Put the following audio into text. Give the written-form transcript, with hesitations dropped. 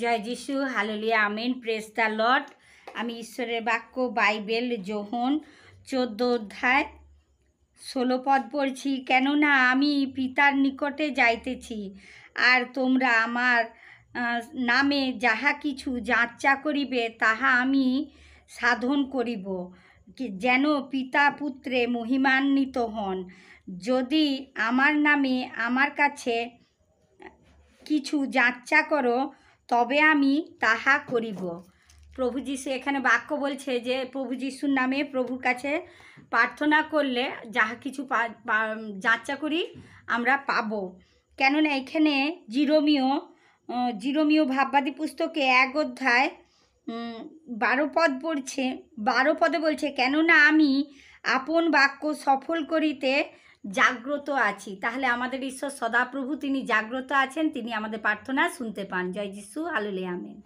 জয় যিশু, hallelujah, amen, praise the Lord. আমি ঈশ্বরের বাক্য বাইবেল যোহন 14 অধ্যায় 16 পদ পড়ছি। কেননা আমি পিতার নিকটে যাইতেছি, আর তোমরা আমার নামে যাহা কিছু যাচ্চা করিবে তাহা আমি সাধন করিব, যেন পিতা পুত্রে মহিমান্বিত হন। যদি আমার নামে আমার কাছে কিছু যাচ্চা করো, তবে আমি তাহা করিব। প্রভু যিশু এখানে বাক্য বলছে যে প্রভু যিশুর নামে প্রভুর কাছে প্রার্থনা করলে যাহা কিছু যাচ্চা করি আমরা পাবো। কেননা এখানে জিরোমীয় ভাববাদী পুস্তকে 1 অধ্যায় 12 পদ পড়ছে। 12 পদে বলছে, কেননা আমি আপন বাক্য সফল করিতে জাগ্রত আছি। তাহলে আমাদের ঈশ্বর সদাপ্রভু তিনি জাগ্রত আছেন, তিনি আমাদের প্রার্থনা শুনতে পান। জয় যিশু, হালেলুয়া, আমেন।